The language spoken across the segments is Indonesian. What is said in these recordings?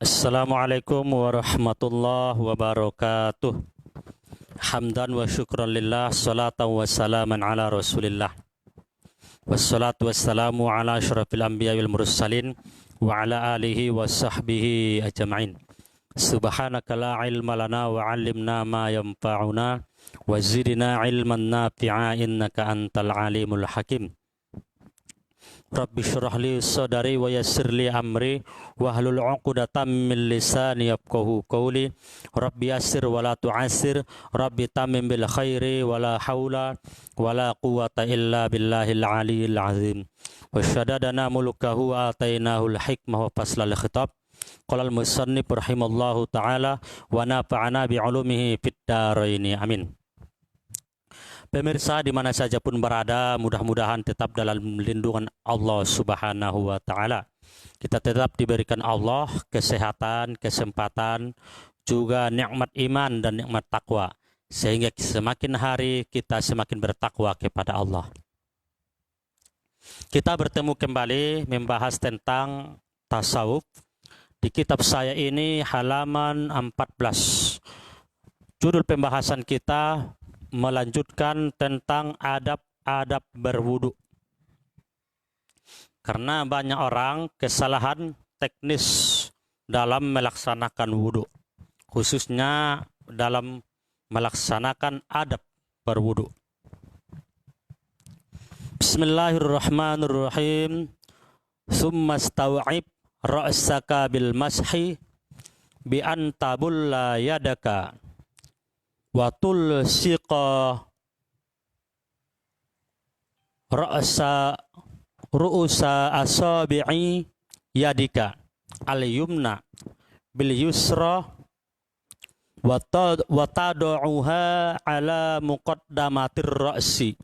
Assalamualaikum warahmatullahi wabarakatuh. Hamdan wa syukran lillah, salatan wa salaman ala rasulillah. Wassalatu wassalamu ala asyrafil anbiya wal mursalin wa ala alihi wa sahbihi ajma'in. Subhanaka la ilma lana wa 'allimna ma yanfa'una wa zidna ilman nafi'a innaka antal alimul hakim. Rabbi syrah li sadari wa yassir li amri wahlul 'uqdatam min lisani yafqahu qawli. Rabbi yassir wa la tu'assir, Rabbi tamim bil khairi wa la haula wa la quwwata illa billahil aliyyil azim. Wa syadadana mulkahu wa atainahu al hikmah wa faslal khitab. Qala al musannif rahimallahu ta'ala wa nafa'ana bi 'ulumihi fid dharain. Amin. Pemirsa di mana saja pun berada, mudah-mudahan tetap dalam lindungan Allah Subhanahu wa Ta'ala. Kita tetap diberikan Allah kesehatan, kesempatan, juga nikmat iman dan nikmat takwa, sehingga semakin hari kita semakin bertakwa kepada Allah. Kita bertemu kembali membahas tentang tasawuf. Di kitab saya ini halaman 14. Judul pembahasan kita melanjutkan tentang adab-adab berwudu. Karena banyak orang kesalahan teknis dalam melaksanakan wudu, khususnya dalam melaksanakan adab berwudu. Bismillahirrahmanirrahim. Summa staw'ib ra'saka bil mashi bi an tabulla yadaka watul siqa ru'usa asabi'i yadika al-yumna bil yusra wa tadu'uha ala muqaddamatir ra'si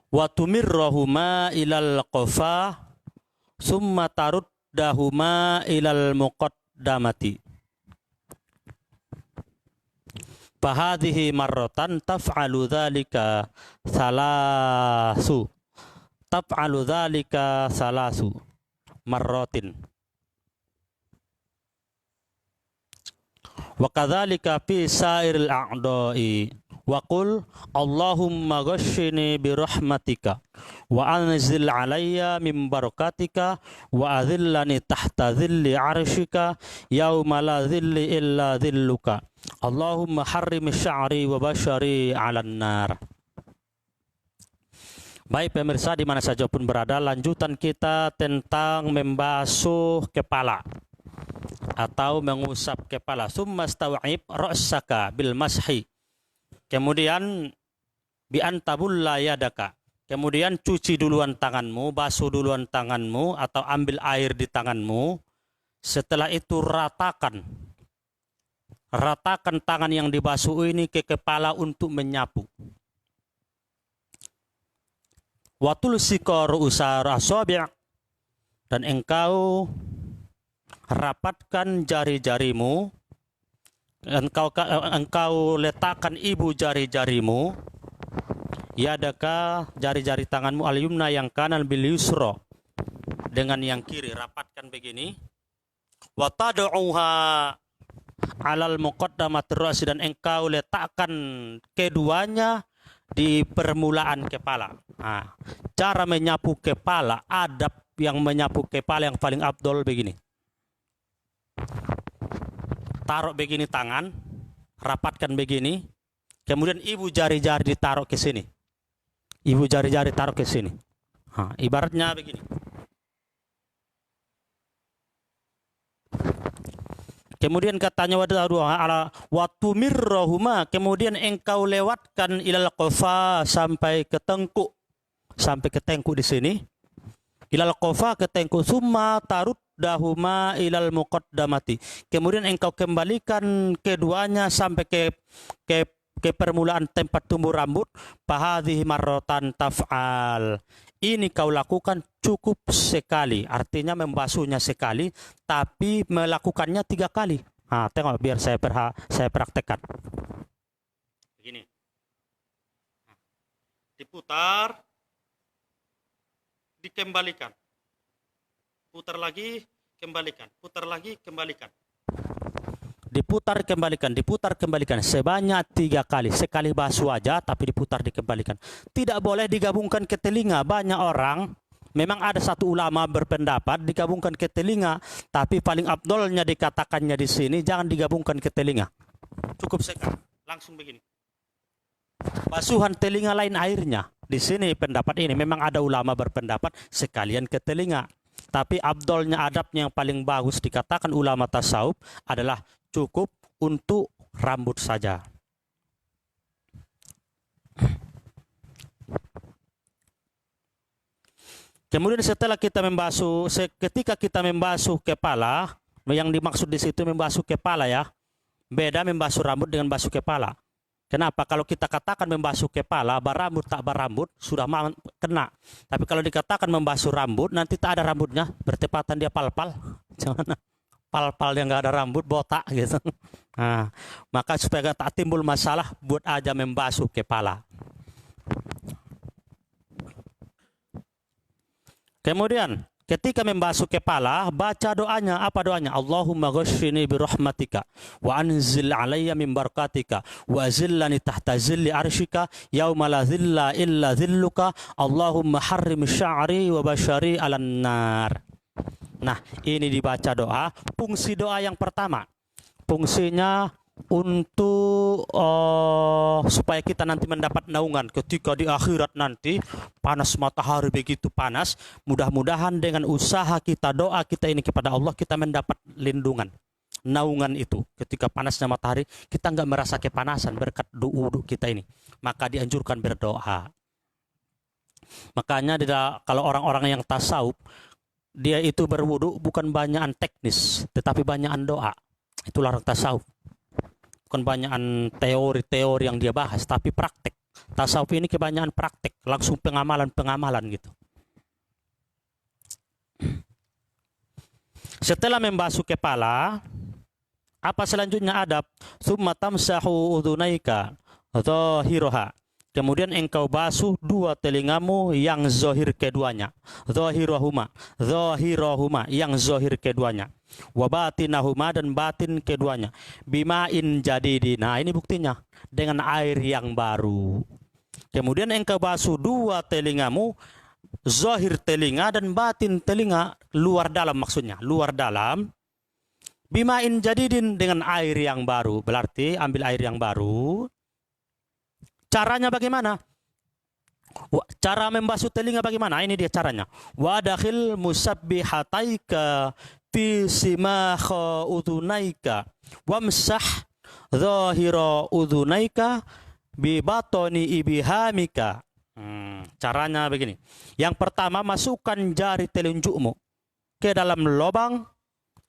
wa tumirrahuma ilal qafa summa taruddahuma ilal muqaddamati. Fahadhihi marratan taf'alu dhalika salasu marratin wa kadzalika fi sairil a'dha'i wa qul Allahumma ghashshini bi rahmatika wa anzil alayya min barakatika wa adhillani tahta dhilli arshika yauma la dhilli illa dhilluka Allahumma harrim sya'ri wa bashari 'alan nar. Baik pemirsa di mana saja pun berada, lanjutan kita tentang membasuh kepala atau mengusap kepala. Summa staw'ib ra'saka bil mashi. Kemudian bi antabulla yadaka. Kemudian cuci duluan tanganmu, basuh duluan tanganmu atau ambil air di tanganmu. Setelah itu ratakan tangan yang dibasuh ini ke kepala untuk menyapu. Watul sikor usar asabi', dan engkau rapatkan jari-jarimu, engkau letakkan ibu jari-jarimu, yadaka jari-jari tanganmu al-yumna yang kanan bil yusra, dengan yang kiri rapatkan begini. Wa tad'uha alal muqaddamatir ra'si, dan engkau letakkan keduanya di permulaan kepala. Nah, cara menyapu kepala, adab yang menyapu kepala yang paling afdol begini. Taruh begini tangan, rapatkan begini, kemudian ibu jari-jari ditaruh ke sini. Ibu jari-jari taruh ke sini. Nah, ibaratnya begini. Kemudian katanya waktu mirrohuma, kemudian engkau lewatkan ilal qafa sampai ke tengkuk di sini. Ilal qafa ke tengkuk, summa taruddahuma ilal muqaddamati. Kemudian engkau kembalikan keduanya sampai ke permulaan tempat tumbuh rambut. Fahadhihi marratan taf'al. Ini kau lakukan cukup sekali, artinya membasuhnya sekali, tapi melakukannya 3 kali. Nah, tengok biar saya praktekkan. Begini. Diputar, dikembalikan. Putar lagi, kembalikan, putar lagi, kembalikan. Diputar, kembalikan sebanyak 3 kali. Sekali basuh aja, tapi diputar, dikembalikan. Tidak boleh digabungkan ke telinga. Banyak orang, memang ada satu ulama berpendapat digabungkan ke telinga, tapi paling afdolnya dikatakannya di sini jangan digabungkan ke telinga. Cukup sekali, langsung begini. Basuhan telinga lain airnya. Di sini pendapat ini memang ada ulama berpendapat sekalian ke telinga. Tapi afdolnya, adabnya yang paling bagus dikatakan ulama tasawuf adalah cukup untuk rambut saja. Kemudian setelah kita membasuh, ketika kita membasuh kepala, yang dimaksud di situ membasuh kepala ya, beda membasuh rambut dengan basuh kepala. Kenapa? Kalau kita katakan membasuh kepala, berambut tak berambut, sudah kena. Tapi kalau dikatakan membasuh rambut, nanti tak ada rambutnya, bertepatan dia pal-pal. Jangan pal-pal yang nggak ada rambut, botak gitu. Nah, maka supaya tak timbul masalah, buat aja membasuh kepala. Kemudian ketika membasuh kepala, baca doanya. Apa doanya? Allahumma ghashini birahmatika wa anzil alayya min barakatika wa zillani tahta zilli arshika yauma la zilla illa zilluka Allahumma harrim sya'ri wa bashari alan nar. Nah, ini dibaca doa. Fungsi doa yang pertama, fungsinya untuk supaya kita nanti mendapat naungan ketika di akhirat nanti panas matahari begitu panas. Mudah-mudahan dengan usaha kita, doa kita ini kepada Allah, kita mendapat lindungan, naungan itu. Ketika panasnya matahari, kita nggak merasa kepanasan berkat wudu kita ini. Maka dianjurkan berdoa. Makanya kalau orang-orang yang tasawuf, dia itu berwudu bukan banyakan teknis, tetapi banyakan doa. Itulah orang tasawuf. Bukan banyakan teori-teori yang dia bahas, tapi praktek. Tasawuf ini kebanyakan praktek, langsung pengamalan-pengamalan gitu. Setelah membasuh kepala, apa selanjutnya adab? Tsumma tamsahu udhunaika dhahiroha. Kemudian engkau basuh 2 telingamu yang zohir keduanya. Dhahirohuma yang zohir keduanya. Wabatinahuma dan batin keduanya. Bima'in jadidin. Nah, ini buktinya dengan air yang baru. Kemudian engkau basuh 2 telingamu, zohir telinga dan batin telinga, luar dalam maksudnya, luar dalam. Bima'in jadidin, dengan air yang baru. Berarti ambil air yang baru. Caranya bagaimana? Cara membasuh telinga bagaimana? Ini dia caranya. Wadakhil musabbihataika fi simakha udhunaika wamsah dhahira udhunaika bi batoni ibihamika. Caranya begini. Yang pertama, masukkan jari telunjukmu ke dalam lubang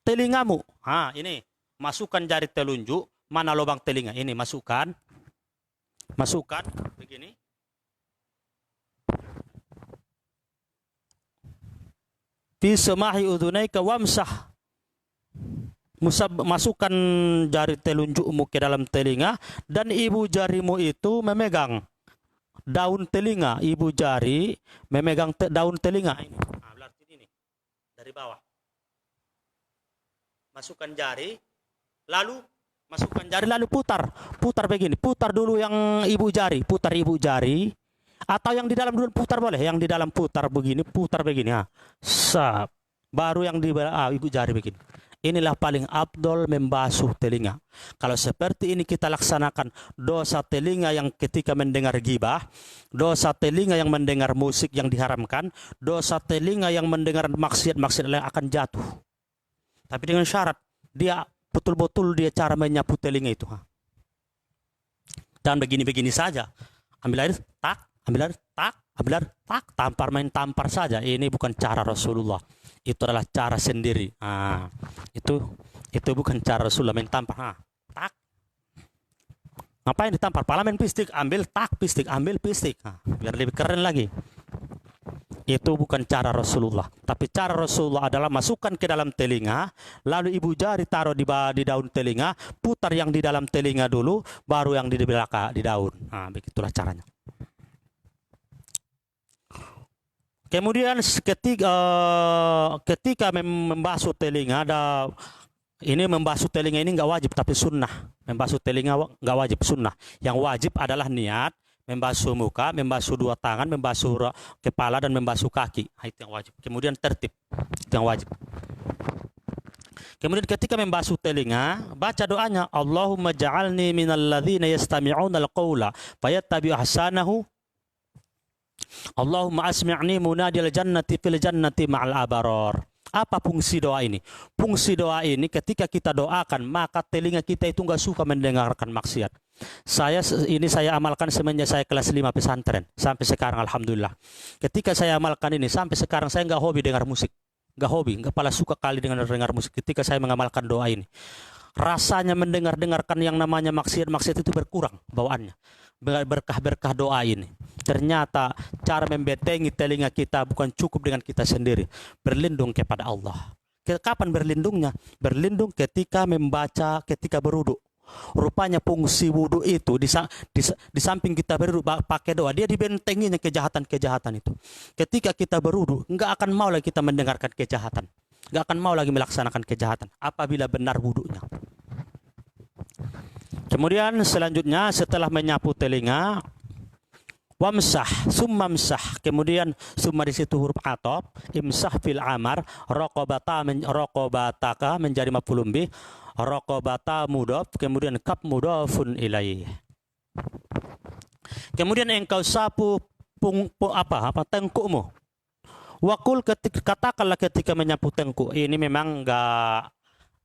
telingamu. Ini masukkan jari telunjuk, mana lubang telinga? Ini masukkan begini. Fi samahi udhunaika wamsah. Masukkan jari telunjukmu ke dalam telinga dan ibu jarimu itu memegang daun telinga. Ibu jari memegang daun telinga ini. Berarti ini dari bawah. Masukkan jari, lalu putar begini. Putar dulu yang ibu jari, putar ibu jari, atau yang di dalam dulu putar boleh. Yang di dalam putar begini. Baru yang di ibu jari begini. Inilah paling afdol membasuh telinga. Kalau seperti ini kita laksanakan, dosa telinga yang ketika mendengar gibah, dosa telinga yang mendengar musik yang diharamkan, dosa telinga yang mendengar maksiat-maksiat lain akan jatuh. Tapi dengan syarat dia betul-betul dia cara menyapu telinga itu. Dan begini-begini saja. Ambil air, tak, ambil air, tak, ambil air, tak, tampar saja. Ini bukan cara Rasulullah. Itu adalah cara sendiri. Itu bukan cara Rasulullah main tampar. Tak. Ngapain ditampar? Pala main pistik, ambil tak pistik, ambil pistik. Biar lebih keren lagi. Itu bukan cara Rasulullah. Tapi cara Rasulullah adalah masukkan ke dalam telinga, lalu ibu jari taruh di daun telinga, putar yang di dalam telinga dulu, baru yang di belakang di daun. Begitulah caranya. Kemudian ketika membasuh telinga, membasuh telinga ini nggak wajib tapi sunnah. Membasuh telinga nggak wajib, sunnah. Yang wajib adalah niat, membasuh muka, membasuh dua tangan, membasuh kepala dan membasuh kaki. Itu yang wajib. Kemudian tertib, itu yang wajib. Kemudian ketika membasuh telinga, baca doanya, Allahumma ja'alni minal ladzina yastami'una al-qawla fayattabi'u ahsanahu. Allahumma asmi'ni munadil jannati fil jannati ma'al abarar. Apa fungsi doa ini? Fungsi doa ini ketika kita doakan, maka telinga kita itu nggak suka mendengarkan maksiat. Saya amalkan semenjak saya kelas 5 pesantren sampai sekarang, alhamdulillah. Ketika saya amalkan ini sampai sekarang, saya nggak hobi dengar musik, nggak pala suka kali dengar musik. Ketika saya mengamalkan doa ini, rasanya mendengarkan yang namanya maksiat itu berkurang bawaannya. Berkah doa ini. Ternyata cara membentengi telinga kita bukan cukup dengan kita sendiri. Berlindung kepada Allah. Kapan berlindungnya? Berlindung ketika membaca, ketika berwudu. Rupanya fungsi wudu itu di samping kita berwudu pakai doa, dia dibentenginya kejahatan-kejahatan itu. Ketika kita berwudu, enggak akan mau lagi kita mendengarkan kejahatan. Enggak akan mau lagi melaksanakan kejahatan apabila benar wudunya. Kemudian selanjutnya setelah menyapu telinga, wamsah, summamsah. Kemudian summa di situ huruf atop, imsah fil amar, raqobataka menjadi maf'ulun bih, raqobata mudhaf, kemudian kaf mudhafun ilaih. Kemudian engkau sapu tengkukmu. Wakul katakanlah ketika menyapu tengkuk. Ini memang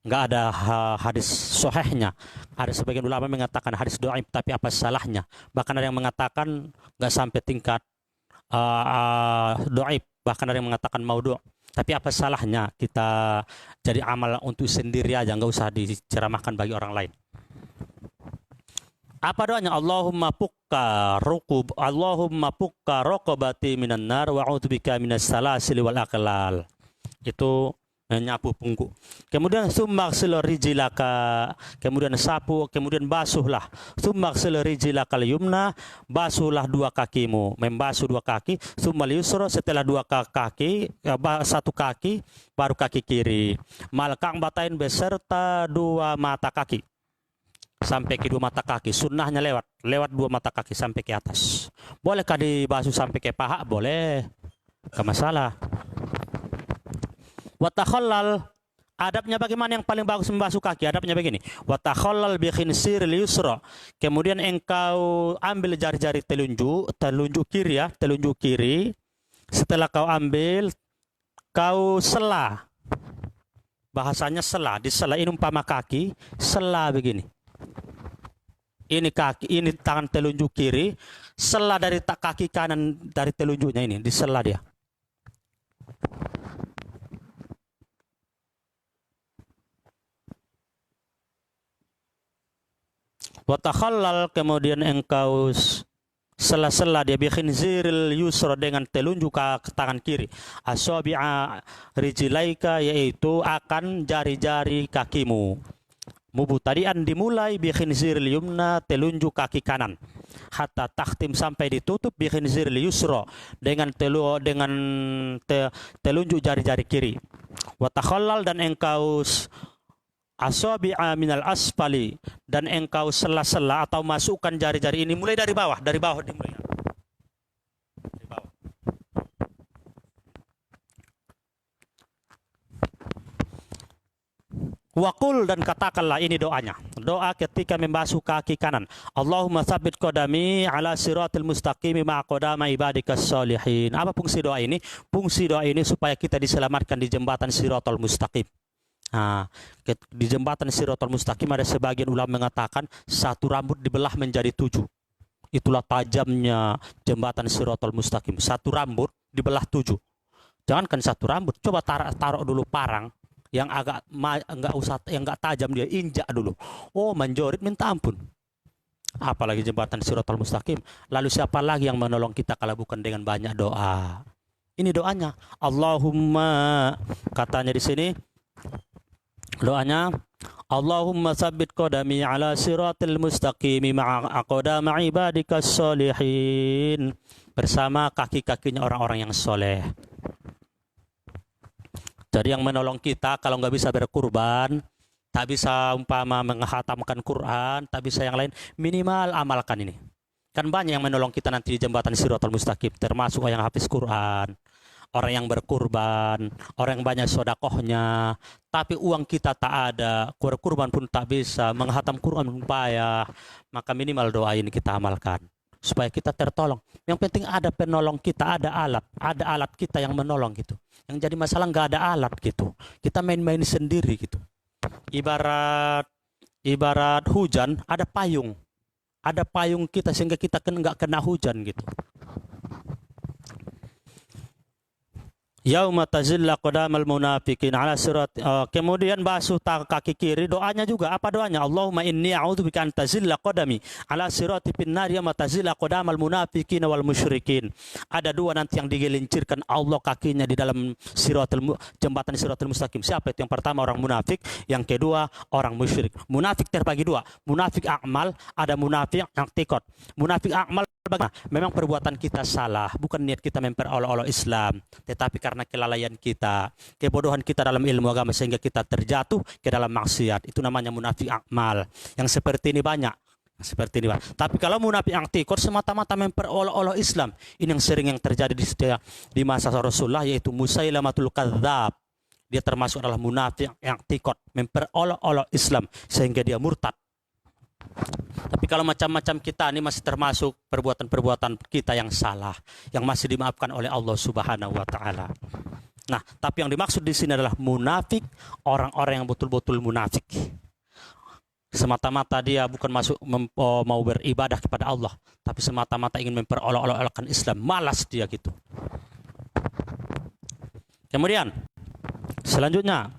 nggak ada hadis sahihnya. Ada sebagian ulama mengatakan hadis dhaif, tapi apa salahnya? Bahkan ada yang mengatakan nggak sampai tingkat dhaif, bahkan ada yang mengatakan maudhu'. Tapi apa salahnya kita jadi amal untuk sendiri aja, nggak usah diceramahkan bagi orang lain. Apa doanya? Allahumma pukka raqabati minan nar wa a'udzubika minas salasil wal aqlal. Itu menyapu punggung. Kemudian summaghsil rijlaka, kemudian sapu, kemudian basuhlah. Summaghsil rijlakal yumna, basuhlah dua kakimu, membasuh dua kaki. Summal yusra, setelah dua kaki, satu kaki, baru kaki kiri. Mal ka'batain beserta dua mata kaki. Sampai ke dua mata kaki, sunnahnya lewat dua mata kaki sampai ke atas. Bolehkah dibasuh sampai ke paha? Boleh, gak masalah. Watakhallal, adabnya bagaimana yang paling bagus membasuh kaki? Adabnya begini. Watakhallal bi khinsiril yusra. Kemudian engkau ambil jari-jari telunjuk kiri ya, telunjuk kiri. Setelah kau ambil, kau sela. Bahasanya sela, disela. Ini umpama kaki, sela begini. Ini kaki, ini tangan telunjuk kiri, sela dari kaki kanan dari telunjuknya ini, disela dia. Watakhallal, kemudian engkau sela-sela dia bi khinziril yusra dengan telunjuk tangan kiri. Asabi'a rijlaika, yaitu akan jari-jari kakimu. Mubtadi'an, dimulai bi khinziril yumna, telunjuk kaki kanan. Hatta takhtim, sampai ditutup bi khinziril yusra dengan telunjuk jari-jari kiri. Watakhallal, dan engkau asabi'a minal asfali, dan engkau sela-sela atau masukkan jari-jari ini mulai dari bawah dimulai. Dari bawah. Waqul, dan katakanlah, ini doanya. Doa ketika membasuh kaki kanan. Allahumma tsabbit qadami ala siratil mustaqim ma'a qadama ibadikas sholihin. Apa fungsi doa ini? Fungsi doa ini supaya kita diselamatkan di jembatan Siratal Mustaqim. Nah, di jembatan Siratal Mustaqim ada sebagian ulama mengatakan satu rambut dibelah menjadi 7. Itulah tajamnya jembatan Siratal Mustaqim. Satu rambut dibelah 7. Jangankan satu rambut, coba taruh dulu parang yang agak yang enggak tajam, dia injak dulu. Oh, menjorit minta ampun. Apalagi jembatan Siratal Mustaqim. Lalu siapa lagi yang menolong kita kalau bukan dengan banyak doa? Ini doanya. Allahumma, katanya di sini doanya, Allahumma tsabbit qadami ala siratil mustaqim ma'a aqdama ibadikas sholihin. bersama kaki-kakinya orang-orang yang soleh. Jadi yang menolong kita kalau nggak bisa berkurban, tak bisa umpama menghatamkan Quran, tak bisa yang lain, minimal amalkan ini. Kan banyak yang menolong kita nanti di jembatan Siratal Mustaqim, termasuk yang hafiz Quran, orang yang berkurban, orang yang banyak sodakohnya, tapi uang kita tak ada, kurban pun tak bisa, menghatam Quran pun payah, maka minimal doa ini kita amalkan supaya kita tertolong. Yang penting ada penolong kita, ada alat kita yang menolong gitu. Yang jadi masalah nggak ada alat gitu, kita main-main sendiri gitu. Ibarat hujan, ada payung kita sehingga kita nggak kena hujan gitu. Yauma tazilla qadamal munafiqin ala sirat. Kemudian basuh kaki kiri, doanya juga apa doanya? Allahumma inni a'udzubika an tazilla qadami ala sirati fin nar yauma tazilla qadamal munafiqin wal musyrikin. Ada dua nanti yang digelincirkan Allah kakinya di dalam jembatan Siratal Mustaqim. Siapa itu? Yang pertama orang munafik, yang kedua orang musyrik. Munafik terbagi dua, munafik akmal, ada munafik i'tiqad. Munafik akmal bagaimana? Memang perbuatan kita salah, bukan niat kita memperolok-olok Islam, tetapi karena kelalaian kita, kebodohan kita dalam ilmu agama sehingga kita terjatuh ke dalam maksiat. Itu namanya munafik akmal. Yang seperti ini banyak. Tapi kalau munafik i'tiqad semata-mata memperolok-olok Islam, ini yang sering yang terjadi di masa Rasulullah, yaitu Musailamatul Kadzdzab. Dia termasuk adalah munafik i'tiqad, memperolok-olok Islam sehingga dia murtad. Tapi kalau macam-macam kita ini masih termasuk perbuatan-perbuatan kita yang salah, yang masih dimaafkan oleh Allah Subhanahu wa taala. Nah, tapi yang dimaksud di sini adalah munafik, orang-orang yang betul-betul munafik. Semata-mata dia bukan mau beribadah kepada Allah, tapi semata-mata ingin memperolok-olokkan Islam, malas dia gitu. Kemudian selanjutnya,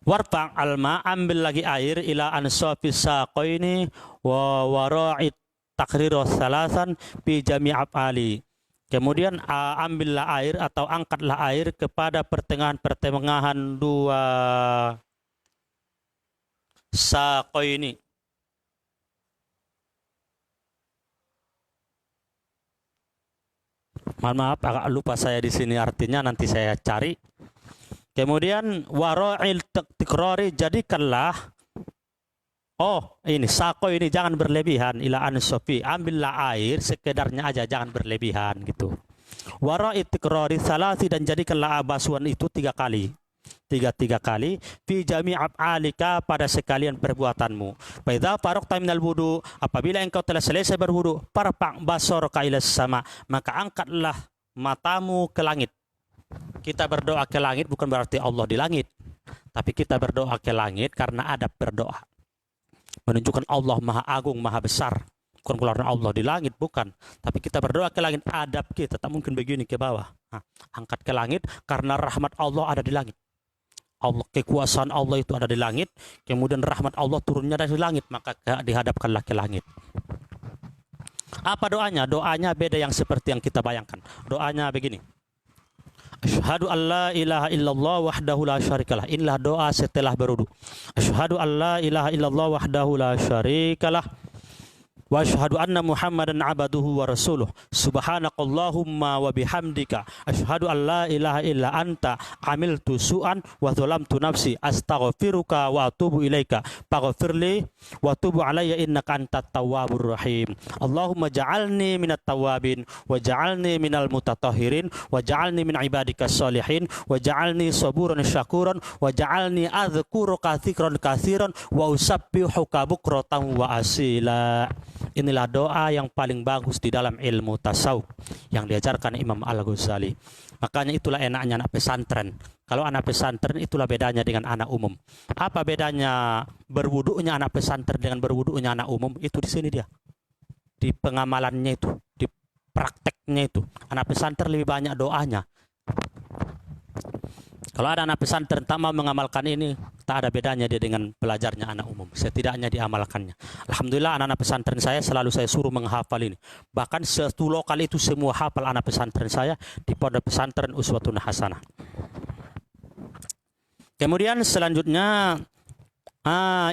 warfa' alma, ambil lagi air ila ansafis saqaini wa wara'it takriru salasan fi jami' af'ali. Kemudian ambillah air atau angkatlah air kepada pertengahan dua saqaini. Maaf, agak lupa saya di sini artinya, nanti saya cari. Kemudian wara'il tikrari, jadikanlah, ini sako ini jangan berlebihan, ila ansofi, ambillah air sekedarnya aja, jangan berlebihan gitu. Wara'il tikrari salasi, dan jadikanlah basuhan itu tiga kali, fi jami' af'alika, pada sekalian perbuatanmu. Fa idza faraqta minal wudu, apabila engkau telah selesai berwudu, farfa' basaraka ila sama, maka angkatlah matamu ke langit. Kita berdoa ke langit bukan berarti Allah di langit, tapi kita berdoa ke langit karena adab berdoa, menunjukkan Allah maha agung, maha besar. Bukan keluaran Allah di langit, bukan, tapi kita berdoa ke langit, adab kita tak mungkin begini ke bawah. Angkat ke langit karena rahmat Allah ada di langit. Allah, kekuasaan Allah itu ada di langit, kemudian rahmat Allah turunnya dari langit, maka dihadapkanlah ke langit. Apa doanya? Doanya beda yang seperti yang kita bayangkan. Doanya begini: Asyhadu an la ilaha illallah wahdahu la syarikalah. Inilah doa setelah berwudu. Asyhadu an la ilaha illallah wahdahu la syarikalah. Wa asyhadu anna Muhammadan abduhu wa rasuluh. Subhanakallahumma wa bihamdika asyhadu an la ilaha illa anta amiltu su'an wa zalamtu nafsi astaghfiruka wa atubu ilaika faghfirli wa tubu alayya innaka antat tawwabur rahim. Allahumma ja'alni minat tawwabin wa ja'alni minal mutatahhirin wa ja'alni min ibadika sholihin wa ja'alni saburan syakuran wa ja'alni adhkuruka dzikran katsiran wa usabbihuka bukratan wa asila. Inilah doa yang paling bagus di dalam ilmu tasawuf yang diajarkan Imam Al-Ghazali. Makanya itulah enaknya anak pesantren. Kalau anak pesantren itulah bedanya dengan anak umum. Apa bedanya berwudunya anak pesantren dengan berwudunya anak umum? Itu di sini dia. Di pengamalannya itu, di prakteknya itu. Anak pesantren lebih banyak doanya. Kalau ada anak pesantren tak mau mengamalkan ini, tak ada bedanya dia dengan belajarnya anak umum. Setidaknya diamalkannya. Alhamdulillah anak-anak pesantren saya selalu saya suruh menghafal ini. Bahkan satu lokal itu semua hafal anak pesantren saya di pondok pesantren Uswatun Hasanah. Kemudian selanjutnya,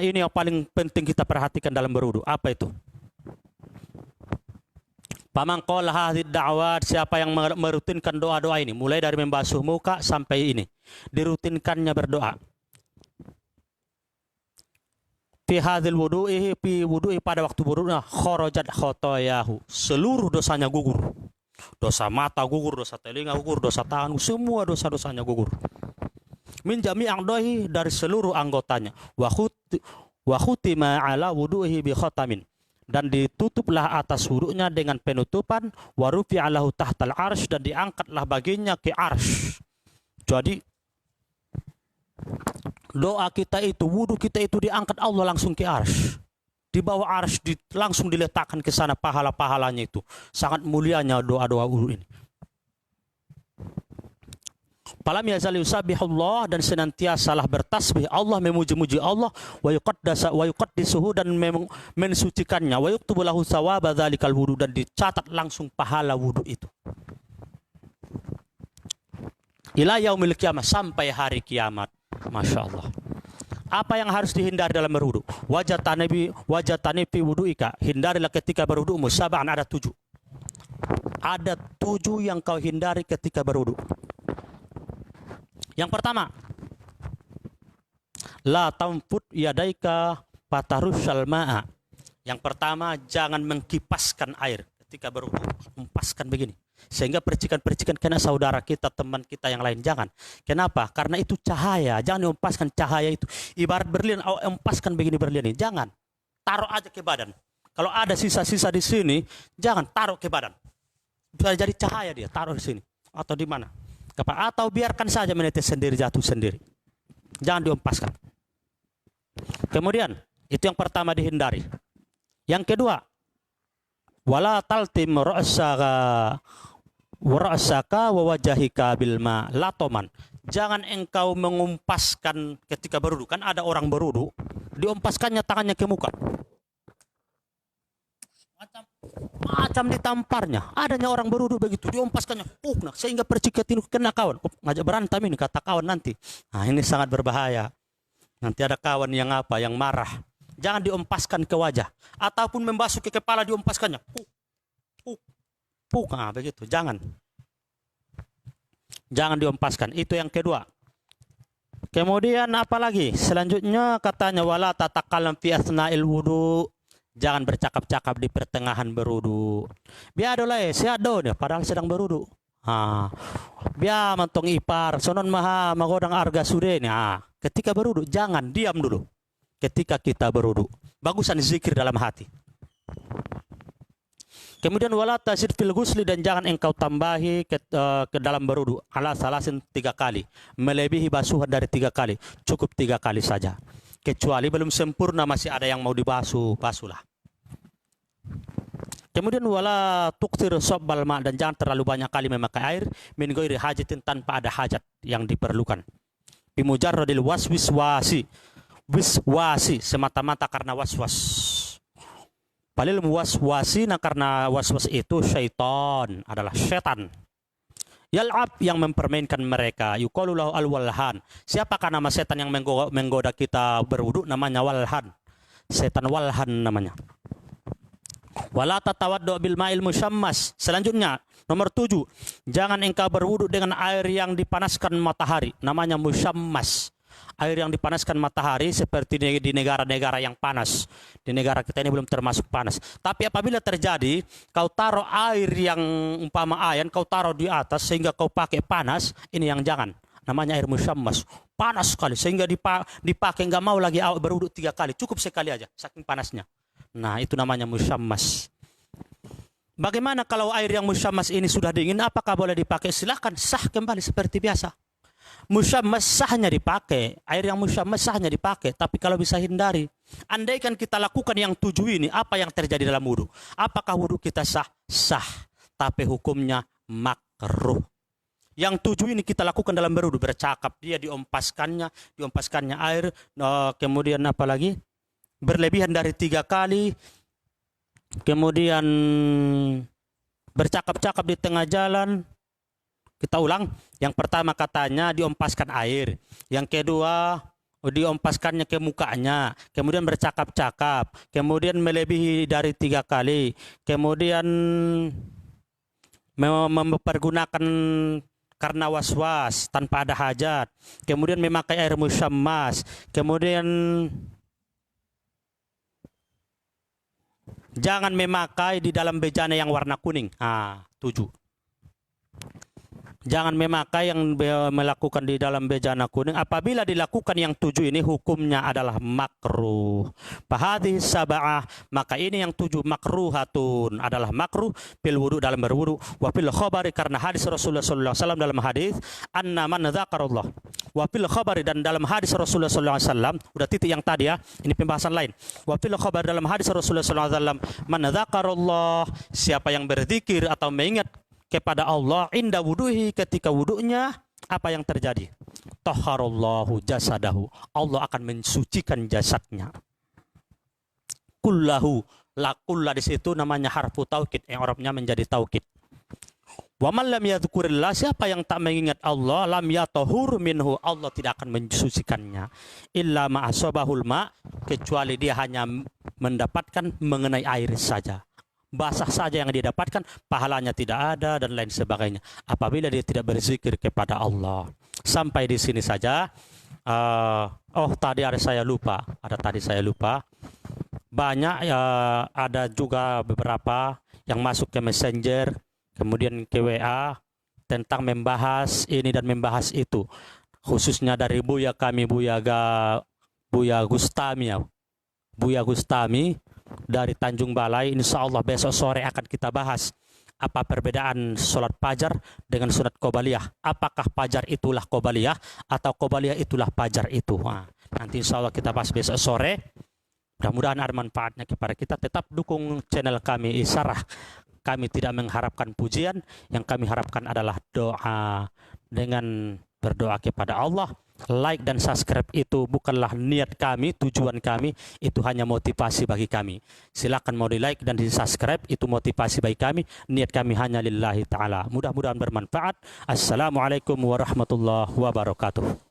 ini yang paling penting kita perhatikan dalam berwudu. Apa itu? Faman qala hadhihi da'wat, siapa yang merutinkan doa-doa ini, mulai dari membasuh muka sampai ini, dirutinkannya berdoa. Fi hadzal wudu'i pada waktu wudu'nya, kharajat khotoyahu, seluruh dosanya gugur. Dosa mata gugur, dosa telinga gugur, dosa tangan, semua dosa-dosanya gugur. Min jami' a'dhahi, dari seluruh anggotanya. Wa khutima ala wudu'ihi bi khatamin, dan ditutuplah atas wudu'nya dengan penutupan. Wa rufi'a lahu tahtal arsy, dan diangkatlah baginya ke arsy. Jadi doa kita itu, wudu kita itu diangkat Allah langsung ke arsy. Di bawah arsy langsung diletakkan ke sana pahala-pahalanya itu. Sangat mulianya doa-doa wudu ini. Falam yazal yusabbihullah, dan senantiasalah bertasbih Allah, memuji-muji Allah, wa yuqaddisuhu, dan mensucikannya, wa yuktubu lahu thawaba dzalikal wudu, dan dicatat langsung pahala wudu itu. Ila yaumil qiyamah, sampai hari kiamat. Masya Allah. Apa yang harus dihindari dalam berwudu? Wajatani fi wudu'ika, hindarilah ketika berwudu'mu sab'an, ada 7. Ada 7 yang kau hindari ketika berwudu. Yang pertama, la tamfud yadaika fatarushal ma'a. Yang pertama, jangan mengkipaskan air ketika berwudu. Empaskan begini, sehingga percikan-percikan kena saudara kita, teman kita yang lain. Jangan. Kenapa? Karena itu cahaya. Jangan diempaskan cahaya itu. Ibarat berlian, empaskan begini berlian ini. Jangan. Taruh aja ke badan. Kalau ada sisa-sisa di sini, jangan taruh ke badan. Bisa jadi cahaya dia, taruh di sini atau di mana. Atau biarkan saja menetes sendiri, jatuh sendiri. Jangan diempaskan. Kemudian, itu yang pertama dihindari. Yang kedua, wala taltim ra'saka wa wajhika bil ma latoman. Jangan engkau mengumpaskan ketika berwudu. Kan ada orang berwudu, diompaskannya tangannya ke muka. Macam ditamparnya. Adanya orang berwudu begitu, diompaskannya, sehingga percikan itu kena kawan. Ngajak berantem ini, kata kawan nanti. Nah, ini sangat berbahaya. Nanti ada kawan yang marah. Jangan diompaskan ke wajah, ataupun membasuh ke kepala diompaskannya. Nah, begitu. Jangan diompaskan. Itu yang kedua. Kemudian apa lagi? Selanjutnya katanya wala tatakallam fi asna'il wudu. Jangan bercakap-cakap di pertengahan berwudu. Biar dolai, siado nih, padahal sedang berwudu. Biar mentong ipar, sonon maha magodang arga sude nih. Ketika berwudu, jangan, diam dulu. Ketika kita berwudu, bagusan zikir dalam hati. Kemudian wala tazid fil ghusli, dan jangan engkau tambahi ke dalam berwudu ala salasin 3 kali, melebihi basuhan dari 3 kali. Cukup 3 kali saja. Kecuali belum sempurna, masih ada yang mau dibasuh, basuhlah. Kemudian wala tuktir sobbal ma, dan jangan terlalu banyak kali memakai air min ghairi hajatin, tanpa ada hajat yang diperlukan. Bimujarradil waswasi, semata-mata karena waswas. Palil muwaswasi, karena waswas itu syaitan, adalah setan. Yal'ab, yang mempermainkan mereka. Yuqalu lahu al-walhan. Siapakah nama setan yang menggoda kita berwudu? Namanya walhan. Setan walhan namanya. Wala tatawaddu bil ma'il musyammas. Selanjutnya, nomor 7. Jangan engkau berwudu dengan air yang dipanaskan matahari. Namanya musyammas. Air yang dipanaskan matahari, seperti di negara-negara yang panas. Di negara kita ini belum termasuk panas. Tapi apabila terjadi, kau taruh air yang umpama ayan, kau taruh di atas sehingga kau pakai panas, ini yang jangan. Namanya air musyammas. Panas sekali, sehingga dipakai, nggak mau lagi berwudu 3 kali. Cukup sekali aja, saking panasnya. Nah, itu namanya musyammas. Bagaimana kalau air yang musyammas ini sudah dingin, apakah boleh dipakai? Silakan, sah kembali seperti biasa. Musyammas sahnya dipakai, air yang musyammas sahnya dipakai, tapi kalau bisa hindari. Andaikan kita lakukan yang 7 ini, apa yang terjadi dalam wudu? Apakah wudu kita sah? Sah, tapi hukumnya makruh. Yang 7 ini kita lakukan dalam berwudu, bercakap, dia diompaskannya air, kemudian apa lagi? Berlebihan dari 3 kali, kemudian bercakap-cakap di tengah jalan. Kita ulang, yang pertama katanya diompaskan air, yang kedua diompaskannya ke mukanya, kemudian bercakap-cakap, kemudian melebihi dari 3 kali, kemudian mempergunakan karena was-was tanpa ada hajat, kemudian memakai air musyammas, kemudian jangan memakai di dalam bejana yang warna kuning. 7. Jangan memakai yang melakukan di dalam bejana kuning. Apabila dilakukan yang 7 ini hukumnya adalah makruh. Fahadhihi sab'ah, maka ini yang 7 makruhatun, adalah makruh fil wudu, dalam berwudu, wa fil khabari, karena hadis Rasulullah sallallahu alaihi wasallam dalam hadis anna man dzakarallah, wa fil khabari, dan dalam hadis Rasulullah sallallahu alaihi wasallam, udah titik yang tadi ya, ini pembahasan lain. Wa fil khabari, dalam hadis Rasulullah sallallahu alaihi wasallam, man dzakarallah, siapa yang berzikir atau mengingat kepada Allah inda wuduhi, ketika wudunya, apa yang terjadi? Tahharallahu jasadahu, Allah akan mensucikan jasadnya. Kullahu, la kulla di situ namanya harfu taukid, yang Arabnya menjadi taukid. Wa man lam yadhkurillah, siapa yang tak mengingat Allah, lam yatahur minhu, Allah tidak akan mensucikannya. Illa ma'asabahul ma, kecuali dia hanya mendapatkan mengenai air saja. Basah saja yang dia dapatkan, pahalanya tidak ada dan lain sebagainya. Apabila dia tidak berzikir kepada Allah. Sampai di sini saja. Tadi saya lupa. Banyak ada juga beberapa yang masuk ke Messenger, kemudian ke WA tentang membahas ini dan membahas itu. Khususnya dari Buya kami, Buya Gustami dari Tanjung Balai. Insya Allah besok sore akan kita bahas apa perbedaan sholat fajar dengan sunat qobaliyah. Apakah fajar itulah qobaliyah atau qobaliyah itulah fajar itu? Nanti insya Allah kita bahas besok sore. Mudah-mudahan ada manfaatnya kepada kita. Tetap dukung channel kami Isarah. Kami tidak mengharapkan pujian, yang kami harapkan adalah doa. Dengan berdoa kepada Allah, like dan subscribe itu bukanlah niat kami, tujuan kami, itu hanya motivasi bagi kami. Silakan mau di like dan di subscribe, itu motivasi bagi kami. Niat kami hanya lillahi ta'ala. Mudah-mudahan bermanfaat. Assalamualaikum warahmatullahi wabarakatuh.